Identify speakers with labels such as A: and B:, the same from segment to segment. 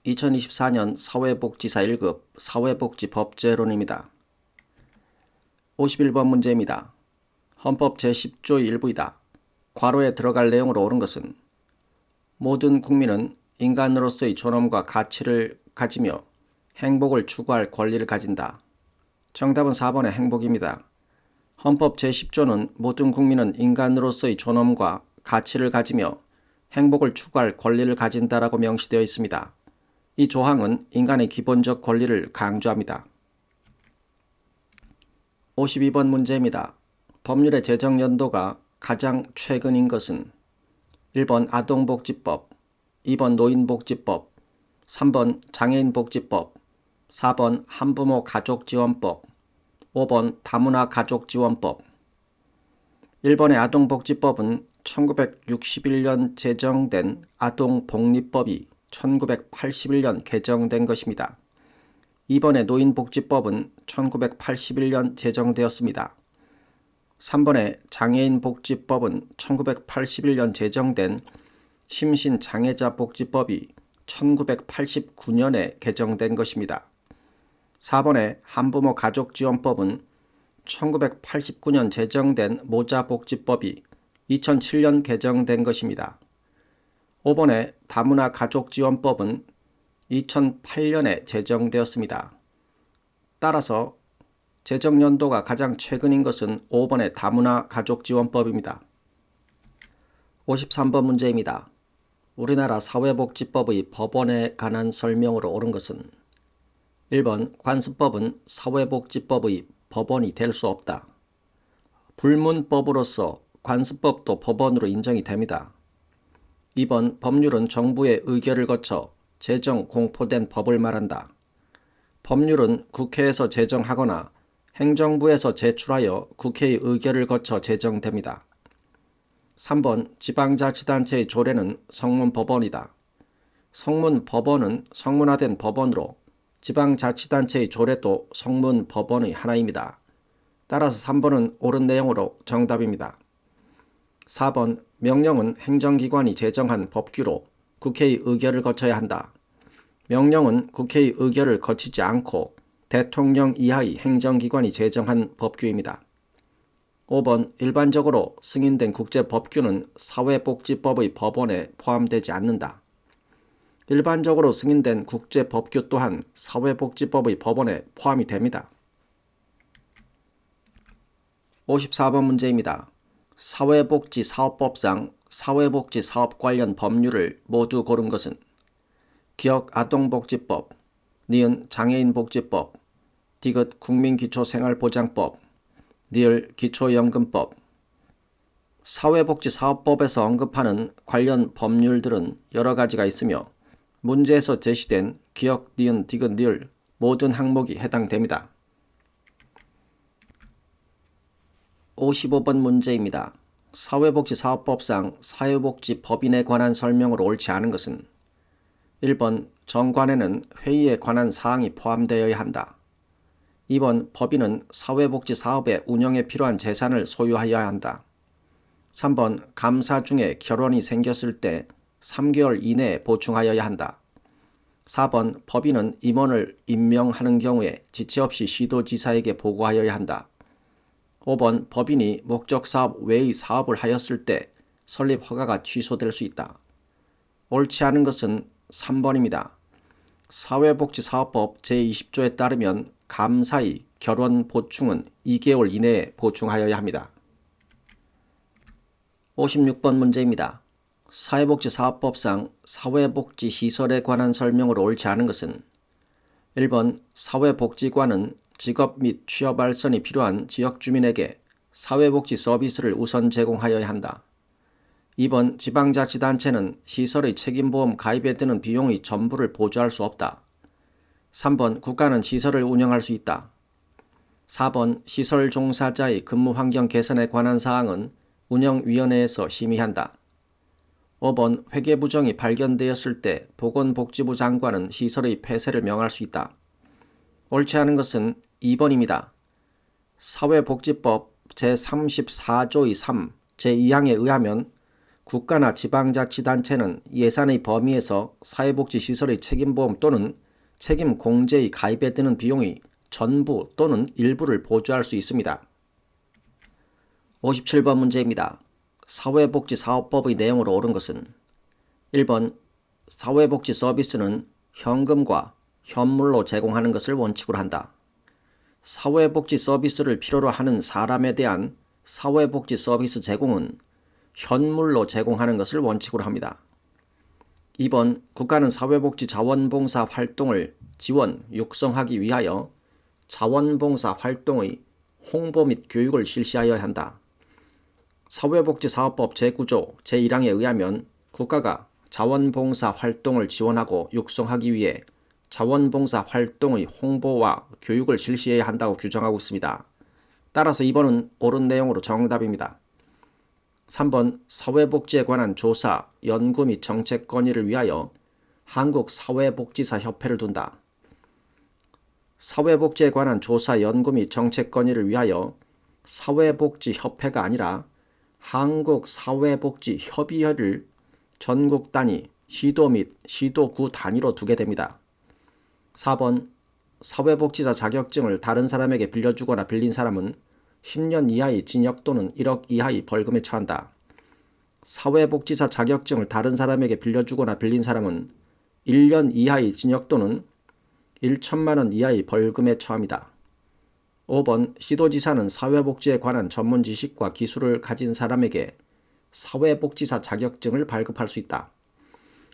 A: 2024년 사회복지사 1급 사회복지법제론입니다. 51번 문제입니다. 헌법 제10조 일부이다. 괄호에 들어갈 내용으로 옳은 것은 모든 국민은 인간으로서의 존엄과 가치를 가지며 행복을 추구할 권리를 가진다. 정답은 4번의 행복입니다. 헌법 제10조는 모든 국민은 인간으로서의 존엄과 가치를 가지며 행복을 추구할 권리를 가진다라고 명시되어 있습니다. 이 조항은 인간의 기본적 권리를 강조합니다. 52번 문제입니다. 법률의 제정 연도가 가장 최근인 것은 1번 아동복지법, 2번 노인복지법, 3번 장애인복지법, 4번 한부모 가족지원법, 5번 다문화 가족지원법. 1번의 아동복지법은 1961년 제정된 아동복리법이 1981년 개정된 것입니다. 2번의 노인복지법은 1981년 제정되었습니다. 3번의 장애인복지법은 1981년 제정된 심신장애자복지법이 1989년에 개정된 것입니다. 4번의 한부모 가족지원법은 1989년 제정된 모자복지법이 2007년 개정된 것입니다. 5번의 다문화 가족지원법은 2008년에 제정되었습니다. 따라서 제정연도가 가장 최근인 것은 5번의 다문화 가족지원법입니다. 53번 문제입니다. 우리나라 사회복지법의 법원에 관한 설명으로 옳은 것은 1번 관습법은 사회복지법의 법원이 될 수 없다. 불문법으로서 관습법도 법원으로 인정이 됩니다. 2번 법률은 정부의 의결을 거쳐 제정 공포된 법을 말한다. 법률은 국회에서 제정하거나 행정부에서 제출하여 국회의 의결을 거쳐 제정됩니다. 3번 지방자치단체의 조례는 성문법원이다. 성문법원은 성문화된 법원으로 지방자치단체의 조례도 성문법원의 하나입니다. 따라서 3번은 옳은 내용으로 정답입니다. 4번 명령은 행정기관이 제정한 법규로 국회의 의결을 거쳐야 한다. 명령은 국회의 의결을 거치지 않고 대통령 이하의 행정기관이 제정한 법규입니다. 5번 일반적으로 승인된 국제법규는 사회복지법의 법원에 포함되지 않는다. 일반적으로 승인된 국제법규 또한 사회복지법의 법원에 포함이 됩니다. 54번 문제입니다. 사회복지사업법상 사회복지사업 관련 법률을 모두 고른 것은 기역 아동복지법, 니은 장애인복지법, 디귿 국민기초생활보장법, 니을 기초연금법. 사회복지사업법에서 언급하는 관련 법률들은 여러 가지가 있으며 문제에서 제시된 기역, 니은, 디귿, 니을 모든 항목이 해당됩니다. 55번 문제입니다. 사회복지사업법상 사회복지법인에 관한 설명으로 옳지 않은 것은 1번 정관에는 회의에 관한 사항이 포함되어야 한다. 2번 법인은 사회복지사업의 운영에 필요한 재산을 소유하여야 한다. 3번 감사 중에 결혼이 생겼을 때 3개월 이내에 보충하여야 한다. 4번 법인은 임원을 임명하는 경우에 지체 없이 시도지사에게 보고하여야 한다. 5번 법인이 목적사업 외의 사업을 하였을 때 설립 허가가 취소될 수 있다. 옳지 않은 것은 3번입니다. 사회복지사업법 제20조에 따르면 감사의 결혼 보충은 2개월 이내에 보충하여야 합니다. 56번 문제입니다. 사회복지사업법상 사회복지시설에 관한 설명으로 옳지 않은 것은 1번 사회복지관은 직업 및 취업 발전이 필요한 지역주민에게 사회복지 서비스를 우선 제공하여야 한다. 2번 지방자치단체는 시설의 책임보험 가입에 드는 비용의 전부를 보조할 수 없다. 3번 국가는 시설을 운영할 수 있다. 4번 시설 종사자의 근무 환경 개선에 관한 사항은 운영위원회에서 심의한다. 5번 회계부정이 발견되었을 때 보건복지부 장관은 시설의 폐쇄를 명할 수 있다. 옳지 않은 것은 2번입니다. 사회복지법 제34조의 3, 제2항에 의하면 국가나 지방자치단체는 예산의 범위에서 사회복지시설의 책임보험 또는 책임공제의 가입에 드는 비용의 전부 또는 일부를 보조할 수 있습니다. 57번 문제입니다. 사회복지사업법의 내용으로 옳은 것은 1번 사회복지 서비스는 현금과 현물로 제공하는 것을 원칙으로 한다. 사회복지 서비스를 필요로 하는 사람에 대한 사회복지 서비스 제공은 현물로 제공하는 것을 원칙으로 합니다. 2번 국가는 사회복지 자원봉사 활동을 지원, 육성하기 위하여 자원봉사 활동의 홍보 및 교육을 실시하여야 한다. 사회복지사업법 제9조 제1항에 의하면 국가가 자원봉사 활동을 지원하고 육성하기 위해 자원봉사 활동의 홍보와 교육을 실시해야 한다고 규정하고 있습니다. 따라서 2번은 옳은 내용으로 정답입니다. 3번 사회복지에 관한 조사, 연구 및 정책 건의를 위하여 한국사회복지사협회를 둔다. 사회복지에 관한 조사, 연구 및 정책 건의를 위하여 사회복지협회가 아니라 한국사회복지협의회를 전국 단위, 시도 및 시도구 단위로 두게 됩니다. 4번 사회복지사 자격증을 다른 사람에게 빌려주거나 빌린 사람은 10년 이하의 징역 또는 1억 이하의 벌금에 처한다. 사회복지사 자격증을 다른 사람에게 빌려주거나 빌린 사람은 1년 이하의 징역 또는 1천만 원 이하의 벌금에 처합니다. 5번 시도지사는 사회복지에 관한 전문 지식과 기술을 가진 사람에게 사회복지사 자격증을 발급할 수 있다.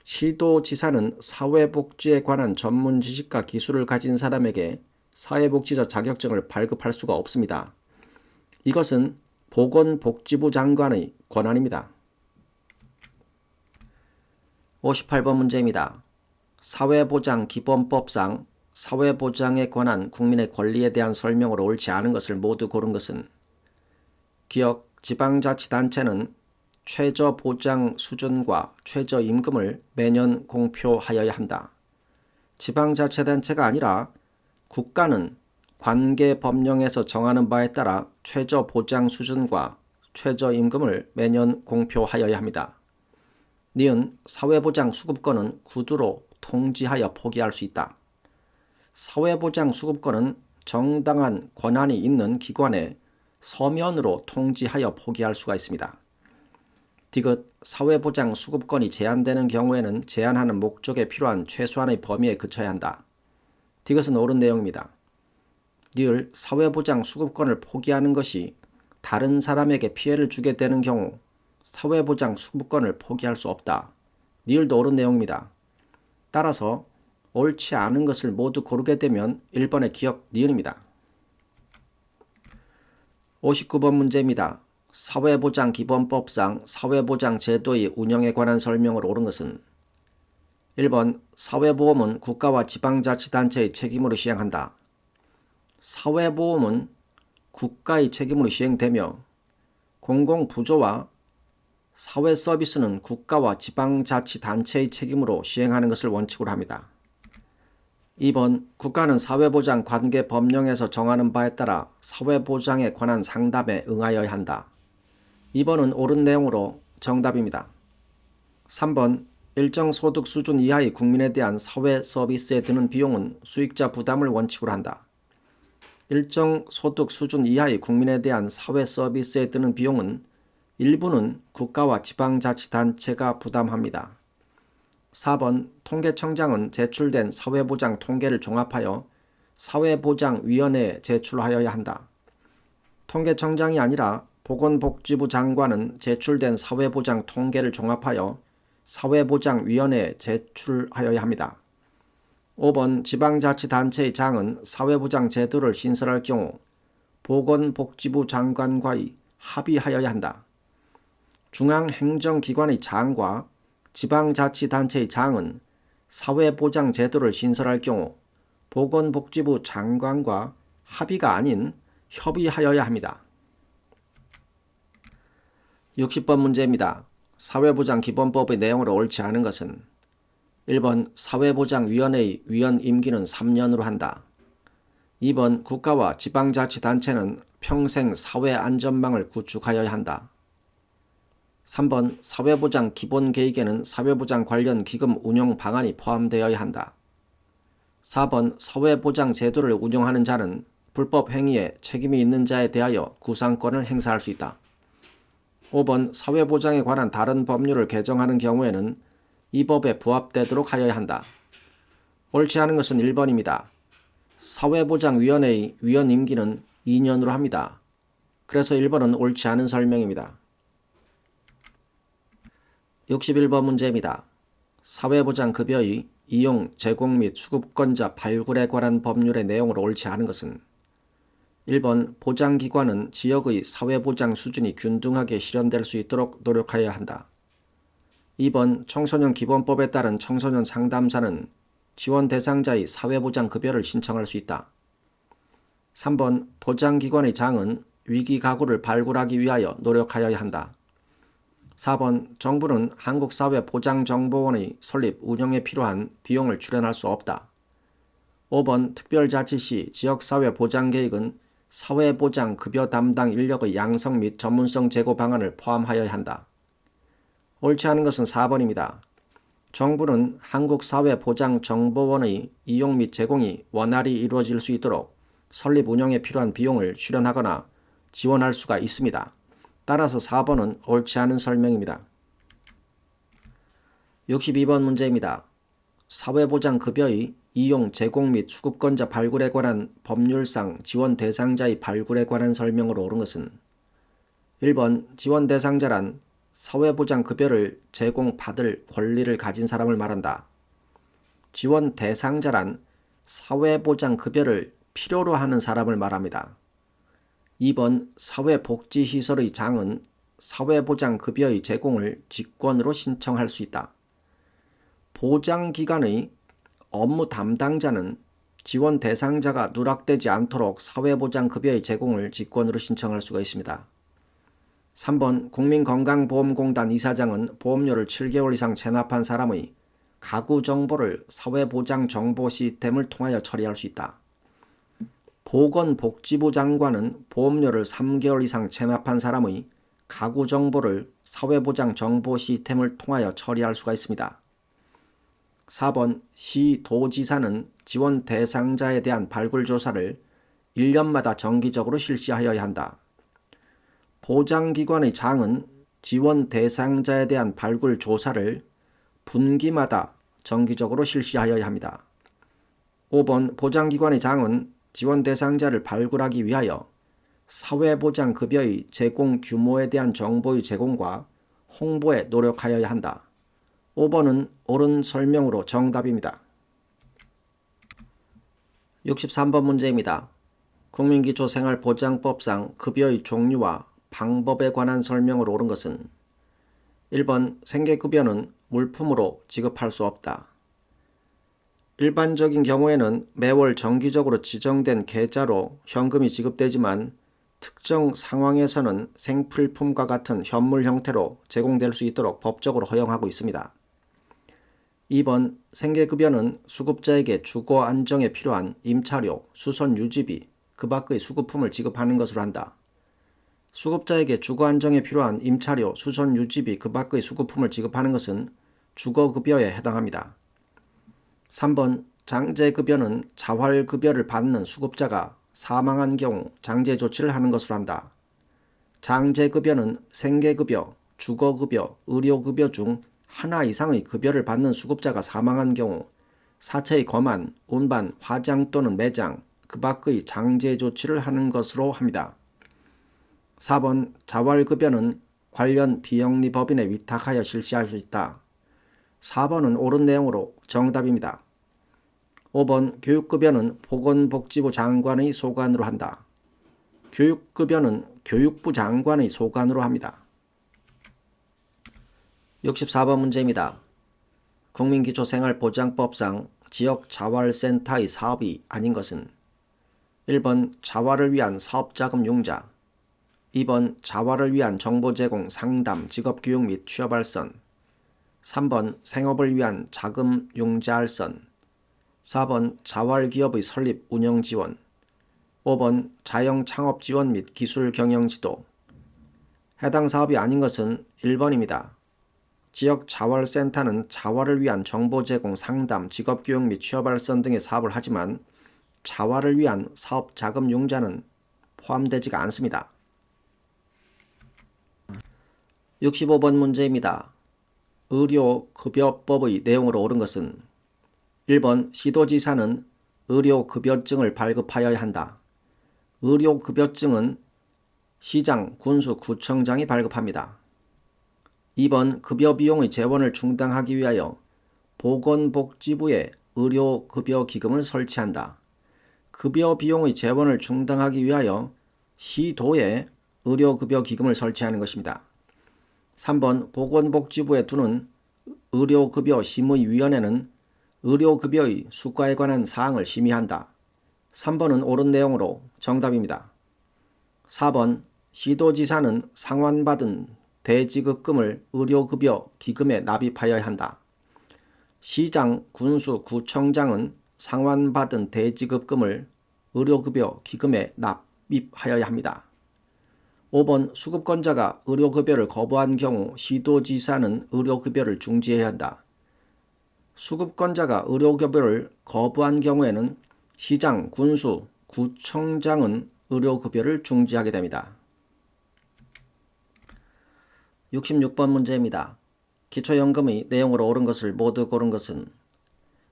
A: 시도지사는 사회복지에 관한 전문 지식과 기술을 가진 사람에게 사회복지사 자격증을 발급할 수가 없습니다. 이것은 보건복지부 장관의 권한입니다. 58번 문제입니다. 사회보장기본법상 사회보장에 관한 국민의 권리에 대한 설명으로 옳지 않은 것을 모두 고른 것은 기역, 지방자치단체는 최저보장 수준과 최저임금을 매년 공표하여야 한다. 지방자치단체가 아니라 국가는 관계법령에서 정하는 바에 따라 최저보장 수준과 최저임금을 매년 공표하여야 합니다. 니은 사회보장 수급권은 구두로 통지하여 포기할 수 있다. 사회보장 수급권은 정당한 권한이 있는 기관에 서면으로 통지하여 포기할 수가 있습니다. 디귿 사회보장 수급권이 제한되는 경우에는 제한하는 목적에 필요한 최소한의 범위에 그쳐야 한다. 디귿은 옳은 내용입니다. 니을 사회보장 수급권을 포기하는 것이 다른 사람에게 피해를 주게 되는 경우 사회보장 수급권을 포기할 수 없다. 니을도 옳은 내용입니다. 따라서 옳지 않은 것을 모두 고르게 되면 1번의 기역 니은입니다. 59번 문제입니다. 사회보장기본법상 사회보장 제도의 운영에 관한 설명으로 옳은 것은 1번 사회보험은 국가와 지방자치단체의 책임으로 시행한다. 사회보험은 국가의 책임으로 시행되며 공공부조와 사회서비스는 국가와 지방자치단체의 책임으로 시행하는 것을 원칙으로 합니다. 2번 국가는 사회보장 관계법령에서 정하는 바에 따라 사회보장에 관한 상담에 응하여야 한다. 2번은 옳은 내용으로 정답입니다. 3번 일정 소득 수준 이하의 국민에 대한 사회 서비스에 드는 비용은 수익자 부담을 원칙으로 한다. 일정 소득 수준 이하의 국민에 대한 사회 서비스에 드는 비용은 일부는 국가와 지방자치단체가 부담합니다. 4번 통계청장은 제출된 사회보장 통계를 종합하여 사회보장위원회에 제출하여야 한다. 통계청장이 아니라 보건복지부 장관은 제출된 사회보장 통계를 종합하여 사회보장위원회에 제출하여야 합니다. 5번 지방자치단체의 장은 사회보장 제도를 신설할 경우 보건복지부 장관과의 합의하여야 한다. 중앙행정기관의 장과 지방자치단체의 장은 사회보장 제도를 신설할 경우 보건복지부 장관과 합의가 아닌 협의하여야 합니다. 60번 문제입니다. 사회보장기본법의 내용으로 옳지 않은 것은 1번 사회보장위원회의 위원 임기는 3년으로 한다. 2번 국가와 지방자치단체는 평생 사회안전망을 구축하여야 한다. 3번 사회보장 기본계획에는 사회보장 관련 기금 운영 방안이 포함되어야 한다. 4번 사회보장 제도를 운영하는 자는 불법 행위에 책임이 있는 자에 대하여 구상권을 행사할 수 있다. 5번 사회보장에 관한 다른 법률을 개정하는 경우에는 이 법에 부합되도록 하여야 한다. 옳지 않은 것은 1번입니다. 사회보장위원회의 위원 임기는 2년으로 합니다. 그래서 1번은 옳지 않은 설명입니다. 61번 문제입니다. 사회보장급여의 이용, 제공 및 수급권자 발굴에 관한 법률의 내용으로 옳지 않은 것은 1번 보장기관은 지역의 사회보장 수준이 균등하게 실현될 수 있도록 노력하여야 한다. 2번 청소년 기본법에 따른 청소년 상담사는 지원 대상자의 사회보장급여를 신청할 수 있다. 3번 보장기관의 장은 위기가구를 발굴하기 위하여 노력하여야 한다. 4번 정부는 한국사회보장정보원의 설립 운영에 필요한 비용을 출연할 수 없다. 5번 특별자치시 지역사회보장계획은 사회보장급여 담당 인력의 양성 및 전문성 제고 방안을 포함하여야 한다. 옳지 않은 것은 4번입니다. 정부는 한국사회보장정보원의 이용 및 제공이 원활히 이루어질 수 있도록 설립 운영에 필요한 비용을 출연하거나 지원할 수가 있습니다. 따라서 4번은 옳지 않은 설명입니다. 62번 문제입니다. 사회보장급여의 이용, 제공 및 수급권자 발굴에 관한 법률상 지원 대상자의 발굴에 관한 설명으로 옳은 것은 1번 지원 대상자란 사회보장급여를 제공받을 권리를 가진 사람을 말한다. 지원 대상자란 사회보장급여를 필요로 하는 사람을 말합니다. 2번 사회복지시설의 장은 사회보장급여의 제공을 직권으로 신청할 수 있다. 보장기관의 업무 담당자는 지원 대상자가 누락되지 않도록 사회보장급여의 제공을 직권으로 신청할 수가 있습니다. 3번 국민건강보험공단 이사장은 보험료를 7개월 이상 체납한 사람의 가구 정보를 사회보장정보 시스템을 통하여 처리할 수 있다. 보건복지부 장관은 보험료를 3개월 이상 체납한 사람의 가구 정보를 사회보장정보 시스템을 통하여 처리할 수가 있습니다. 4번 시도지사는 지원 대상자에 대한 발굴 조사를 1년마다 정기적으로 실시하여야 한다. 보장기관의 장은 지원 대상자에 대한 발굴 조사를 분기마다 정기적으로 실시하여야 합니다. 5번 보장기관의 장은 지원 대상자를 발굴하기 위하여 사회보장급여의 제공 규모에 대한 정보의 제공과 홍보에 노력하여야 한다. 5번은 옳은 설명으로 정답입니다. 63번 문제입니다. 국민기초생활보장법상 급여의 종류와 방법에 관한 설명으로 옳은 것은 1번 생계급여는 물품으로 지급할 수 없다. 일반적인 경우에는 매월 정기적으로 지정된 계좌로 현금이 지급되지만 특정 상황에서는 생필품과 같은 현물 형태로 제공될 수 있도록 법적으로 허용하고 있습니다. 2번 생계급여는 수급자에게 주거 안정에 필요한 임차료, 수선 유지비, 그 밖의 수급품을 지급하는 것으로 한다. 수급자에게 주거 안정에 필요한 임차료, 수선 유지비, 그 밖의 수급품을 지급하는 것은 주거급여에 해당합니다. 3번 장제급여는 자활급여를 받는 수급자가 사망한 경우 장제조치를 하는 것으로 한다. 장제급여는 생계급여, 주거급여, 의료급여 중 하나 이상의 급여를 받는 수급자가 사망한 경우 사체의 검안, 운반, 화장 또는 매장, 그 밖의 장제조치를 하는 것으로 합니다. 4번 자활급여는 관련 비영리법인에 위탁하여 실시할 수 있다. 4번은 옳은 내용으로 정답입니다. 5번 교육급여는 보건복지부 장관의 소관으로 한다. 교육급여는 교육부 장관의 소관으로 합니다. 64번 문제입니다. 국민기초생활보장법상 지역자활센터의 사업이 아닌 것은 1번 자활을 위한 사업자금 융자, 2번 자활을 위한 정보 제공, 상담, 직업교육 및 취업알선, 3번 생업을 위한 자금 융자알선, 4번 자활기업의 설립 운영 지원, 5번 자영 창업 지원 및 기술 경영 지도. 해당 사업이 아닌 것은 1번입니다. 지역 자활센터는 자활을 위한 정보 제공, 상담, 직업교육 및 취업발전 등의 사업을 하지만 자활을 위한 사업 자금 융자는 포함되지가 않습니다. 65번 문제입니다. 의료급여법의 내용으로 옳은 것은 1번 시도지사는 의료급여증을 발급하여야 한다. 의료급여증은 시장, 군수, 구청장이 발급합니다. 2번 급여비용의 재원을 충당하기 위하여 보건복지부에 의료급여기금을 설치한다. 급여비용의 재원을 충당하기 위하여 시도에 의료급여기금을 설치하는 것입니다. 3번 보건복지부에 두는 의료급여심의위원회는 의료급여의 수가에 관한 사항을 심의한다. 3번은 옳은 내용으로 정답입니다. 4번 시도지사는 상환받은 대지급금을 의료급여 기금에 납입하여야 한다. 시장, 군수, 구청장은 상환받은 대지급금을 의료급여 기금에 납입하여야 합니다. 5번 수급권자가 의료급여를 거부한 경우 시도지사는 의료급여를 중지해야 한다. 수급권자가 의료급여를 거부한 경우에는 시장, 군수, 구청장은 의료급여를 중지하게 됩니다. 66번 문제입니다. 기초연금의 내용으로 옳은 것을 모두 고른 것은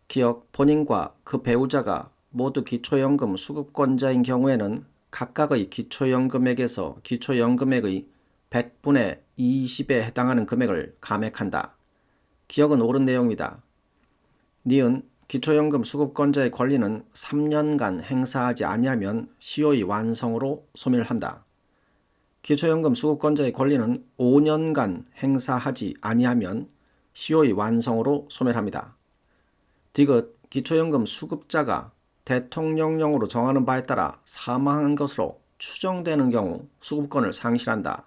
A: 기억, 본인과 그 배우자가 모두 기초연금 수급권자인 경우에는 각각의 기초연금액에서 기초연금액의 100분의 20에 해당하는 금액을 감액한다. 기억은 옳은 내용입니다. 니은 기초연금 수급권자의 권리는 3년간 행사하지 아니하면 시효의 완성으로 소멸한다. 기초연금 수급권자의 권리는 5년간 행사하지 아니하면 시효의 완성으로 소멸합니다. 디귿 기초연금 수급자가 대통령령으로 정하는 바에 따라 사망한 것으로 추정되는 경우 수급권을 상실한다.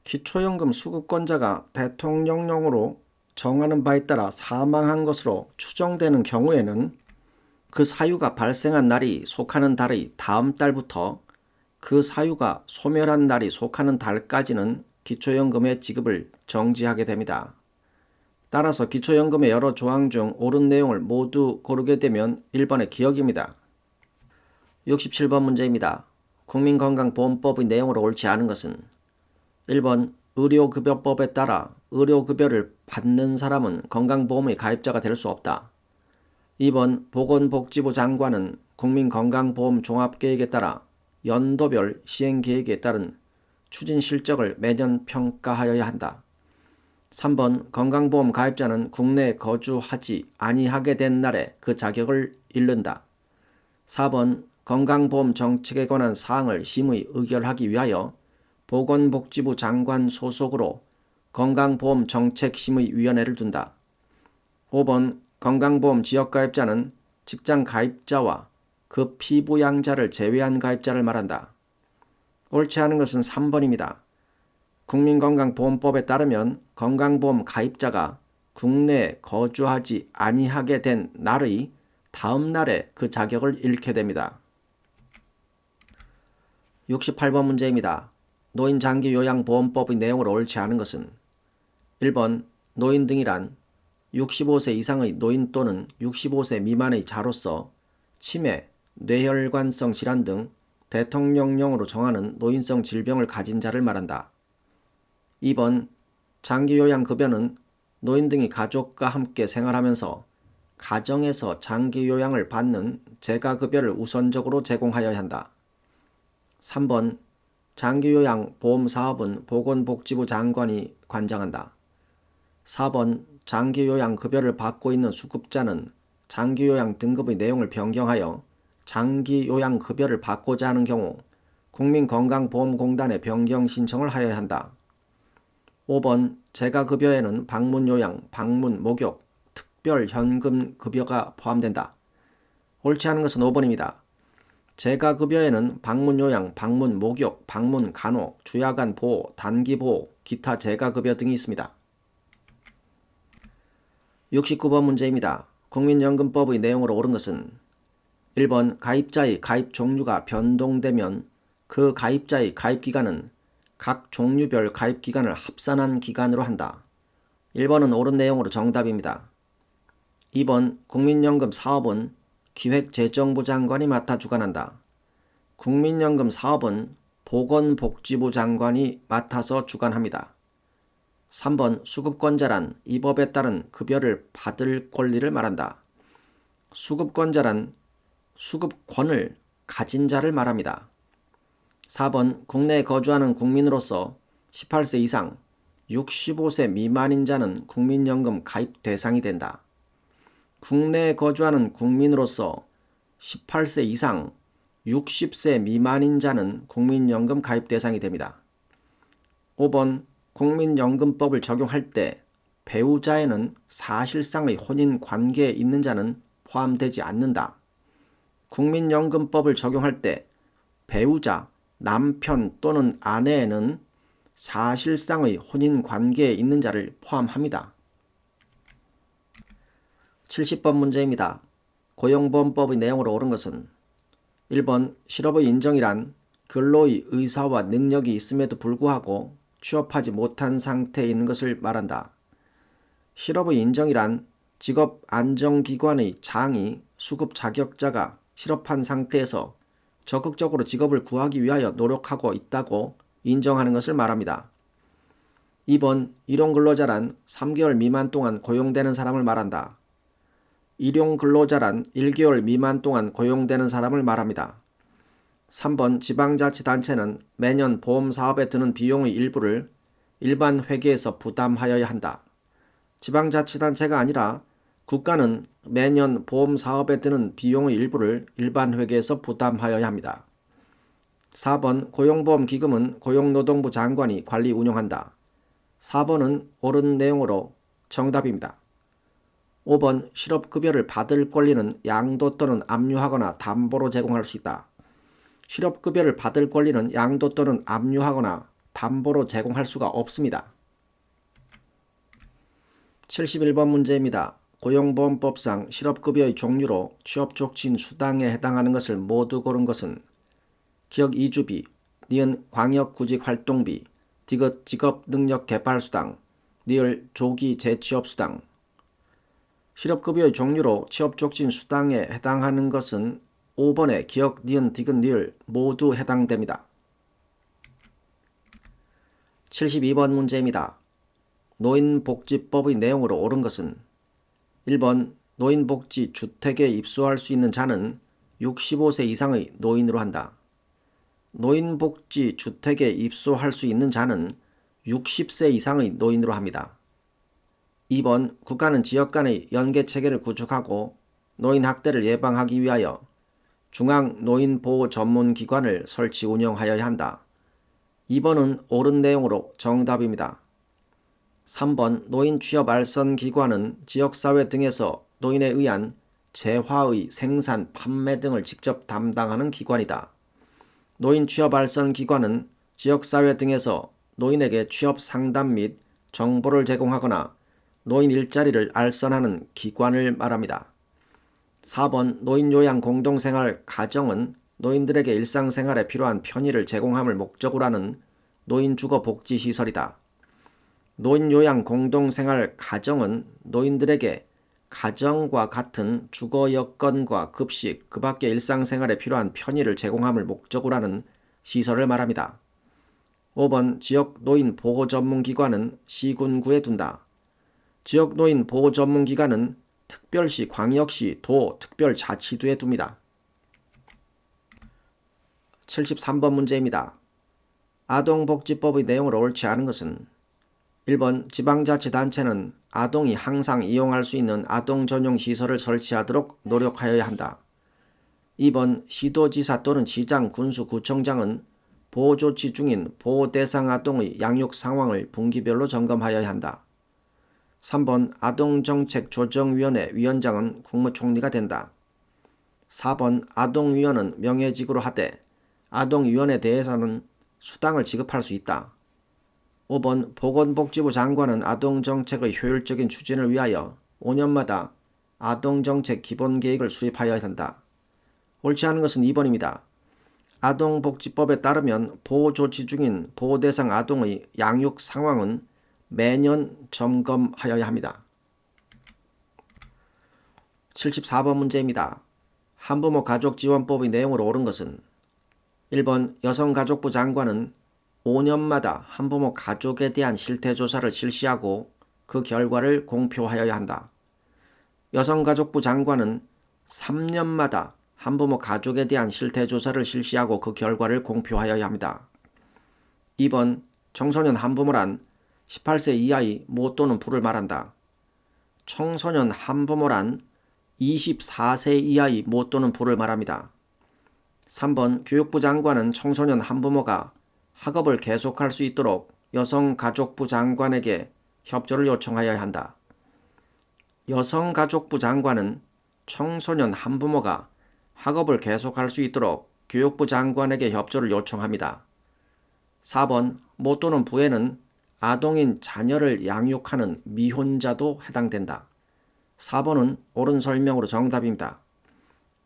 A: 기초연금 수급권자가 대통령령으로 정하는 바에 따라 사망한 것으로 추정되는 경우에는 그 사유가 발생한 날이 속하는 달의 다음 달부터 그 사유가 소멸한 날이 속하는 달까지는 기초연금의 지급을 정지하게 됩니다. 따라서 기초연금의 여러 조항 중 옳은 내용을 모두 고르게 되면 1번의 기억입니다. 67번 문제입니다. 국민건강보험법의 내용으로 옳지 않은 것은 1번 의료급여법에 따라 의료급여를 받는 사람은 건강보험의 가입자가 될 수 없다. 2번 보건복지부 장관은 국민건강보험 종합계획에 따라 연도별 시행계획에 따른 추진 실적을 매년 평가하여야 한다. 3번 건강보험 가입자는 국내에 거주하지 아니하게 된 날에 그 자격을 잃는다. 4번 건강보험 정책에 관한 사항을 심의 의결하기 위하여 보건복지부 장관 소속으로 건강보험 정책심의위원회를 둔다. 5번 건강보험 지역가입자는 직장 가입자와 그 피부양자를 제외한 가입자를 말한다. 옳지 않은 것은 3번입니다. 국민건강보험법에 따르면 건강보험 가입자가 국내에 거주하지 아니하게 된 날의 다음 날에 그 자격을 잃게 됩니다. 68번 문제입니다. 노인장기요양보험법의 내용으로 옳지 않은 것은 1번 노인 등이란 65세 이상의 노인 또는 65세 미만의 자로서 치매, 뇌혈관성 질환 등 대통령령으로 정하는 노인성 질병을 가진 자를 말한다. 2번 장기요양급여는 노인 등이 가족과 함께 생활하면서 가정에서 장기요양을 받는 재가급여를 우선적으로 제공하여야 한다. 3번 장기요양 보험사업은 보건복지부 장관이 관장한다. 4번 장기요양급여를 받고 있는 수급자는 장기요양 등급의 내용을 변경하여 장기요양급여를 받고자 하는 경우 국민건강보험공단에 변경 신청을 하여야 한다. 5번 재가급여에는 방문요양, 방문목욕, 특별현금급여가 포함된다. 옳지 않은 것은 5번입니다. 재가급여에는 방문요양, 방문목욕, 방문간호, 주야간 보호, 단기보호, 기타 재가급여 등이 있습니다. 69번 문제입니다. 국민연금법의 내용으로 옳은 것은 1번 가입자의 가입 종류가 변동되면 그 가입자의 가입기간은 각 종류별 가입 기간을 합산한 기간으로 한다. 1번은 옳은 내용으로 정답입니다. 2번 국민연금 사업은 기획재정부 장관이 맡아 주관한다. 국민연금 사업은 보건복지부 장관이 맡아서 주관합니다. 3번 수급권자란 이 법에 따른 급여를 받을 권리를 말한다. 수급권자란 수급권을 가진 자를 말합니다. 4번 국내에 거주하는 국민으로서 18세 이상 65세 미만인 자는 국민연금 가입 대상이 된다. 국내에 거주하는 국민으로서 18세 이상 60세 미만인 자는 국민연금 가입 대상이 됩니다. 5번 국민연금법을 적용할 때 배우자에는 사실상의 혼인 관계에 있는 자는 포함되지 않는다. 국민연금법을 적용할 때 배우자, 남편 또는 아내에는 사실상의 혼인 관계에 있는 자를 포함합니다. 70번 문제입니다. 고용보험법의 내용으로 옳은 것은 1번 실업의 인정이란 근로의 의사와 능력이 있음에도 불구하고 취업하지 못한 상태에 있는 것을 말한다. 실업의 인정이란 직업안정기관의 장이 수급 자격자가 실업한 상태에서 적극적으로 직업을 구하기 위하여 노력하고 있다고 인정하는 것을 말합니다. 2번 일용근로자란 3개월 미만 동안 고용되는 사람을 말한다. 일용근로자란 1개월 미만 동안 고용되는 사람을 말합니다. 3번 지방자치단체는 매년 보험사업에 드는 비용의 일부를 일반 회계에서 부담하여야 한다. 지방자치단체가 아니라 국가는 매년 보험사업에 드는 비용의 일부를 일반 회계에서 부담하여야 합니다. 4번 고용보험기금은 고용노동부 장관이 관리 운영한다. 4번은 옳은 내용으로 정답입니다. 5번 실업급여를 받을 권리는 양도 또는 압류하거나 담보로 제공할 수 있다. 실업급여를 받을 권리는 양도 또는 압류하거나 담보로 제공할 수가 없습니다. 71번 문제입니다. 고용보험법상 실업급여의 종류로 취업촉진 수당에 해당하는 것을 모두 고른 것은 기억 이주비, 니은 광역구직활동비, 디귿 직업능력개발수당, 니을 조기 재취업수당. 실업급여의 종류로 취업촉진 수당에 해당하는 것은 5번의 기억, 니은, 디귿, 니을 모두 해당됩니다. 72번 문제입니다. 노인복지법의 내용으로 옳은 것은 1번 노인복지 주택에 입소할 수 있는 자는 65세 이상의 노인으로 한다. 노인복지 주택에 입소할 수 있는 자는 60세 이상의 노인으로 합니다. 2번 국가는 지역 간의 연계체계를 구축하고 노인 학대를 예방하기 위하여 중앙노인보호전문기관을 설치 운영하여야 한다. 2번은 옳은 내용으로 정답입니다. 3번 노인 취업 알선 기관은 지역사회 등에서 노인에 의한 재화의 생산, 판매 등을 직접 담당하는 기관이다. 노인 취업 알선 기관은 지역사회 등에서 노인에게 취업 상담 및 정보를 제공하거나 노인 일자리를 알선하는 기관을 말합니다. 4번 노인요양 공동생활 가정은 노인들에게 일상생활에 필요한 편의를 제공함을 목적으로 하는 노인주거복지시설이다. 노인요양 공동생활 가정은 노인들에게 가정과 같은 주거 여건과 급식, 그 밖의 일상생활에 필요한 편의를 제공함을 목적으로 하는 시설을 말합니다. 5번 지역 노인 보호 전문기관은 시군구에 둔다. 지역 노인 보호 전문기관은 특별시, 광역시, 도, 특별자치도에 둡니다. 73번 문제입니다. 아동복지법의 내용으로 옳지 않은 것은 1번 지방자치단체는 아동이 항상 이용할 수 있는 아동 전용 시설을 설치하도록 노력하여야 한다. 2번 시도지사 또는 시장, 군수, 구청장은 보호조치 중인 보호대상 아동의 양육 상황을 분기별로 점검하여야 한다. 3번 아동정책조정위원회 위원장은 국무총리가 된다. 4번 아동위원은 명예직으로 하되 아동위원에 대해서는 수당을 지급할 수 있다. 5번 보건복지부 장관은 아동정책의 효율적인 추진을 위하여 5년마다 아동정책 기본계획을 수립하여야 한다. 옳지 않은 것은 2번입니다. 아동복지법에 따르면 보호조치 중인 보호대상 아동의 양육 상황은 매년 점검하여야 합니다. 74번 문제입니다. 한부모 가족지원법의 내용으로 옳은 것은 1번 여성가족부 장관은 5년마다 한부모 가족에 대한 실태조사를 실시하고 그 결과를 공표하여야 한다. 여성가족부 장관은 3년마다 한부모 가족에 대한 실태조사를 실시하고 그 결과를 공표하여야 합니다. 2번 청소년 한부모란 18세 이하의 모 또는 부를 말한다. 청소년 한부모란 24세 이하의 모 또는 부를 말합니다. 3번 교육부 장관은 청소년 한부모가 학업을 계속할 수 있도록 여성가족부 장관에게 협조를 요청하여야 한다. 여성가족부 장관은 청소년 한부모가 학업을 계속할 수 있도록 교육부 장관에게 협조를 요청합니다. 4번 모 또는 부에는 아동인 자녀를 양육하는 미혼자도 해당된다. 4번은 옳은 설명으로 정답입니다.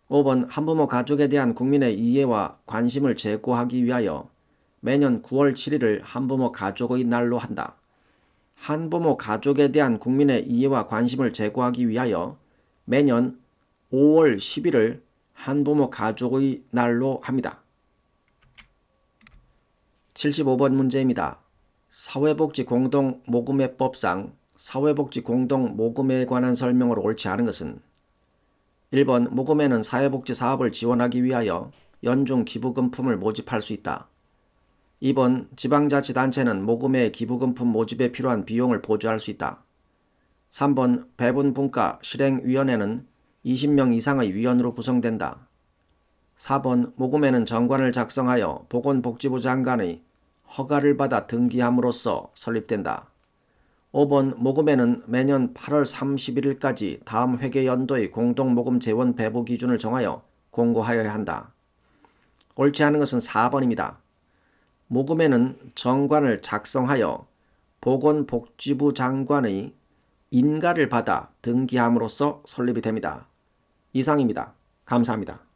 A: 5번 한부모 가족에 대한 국민의 이해와 관심을 제고하기 위하여 매년 9월 7일을 한부모 가족의 날로 한다. 한부모 가족에 대한 국민의 이해와 관심을 제고하기 위하여 매년 5월 10일을 한부모 가족의 날로 합니다. 75번 문제입니다. 사회복지공동모금회법상 사회복지공동모금회에 관한 설명으로 옳지 않은 것은 1번 모금회는 사회복지 사업을 지원하기 위하여 연중 기부금품을 모집할 수 있다. 2번 지방자치단체는 모금회의 기부금품 모집에 필요한 비용을 보조할 수 있다. 3번 배분분과 실행위원회는 20명 이상의 위원으로 구성된다. 4번 모금회는 정관을 작성하여 보건복지부 장관의 허가를 받아 등기함으로써 설립된다. 5번 모금회는 매년 8월 31일까지 다음 회계연도의 공동모금 재원 배부 기준을 정하여 공고하여야 한다. 옳지 않은 것은 4번입니다. 모금회는 정관을 작성하여 보건복지부 장관의 인가를 받아 등기함으로써 설립이 됩니다. 이상입니다. 감사합니다.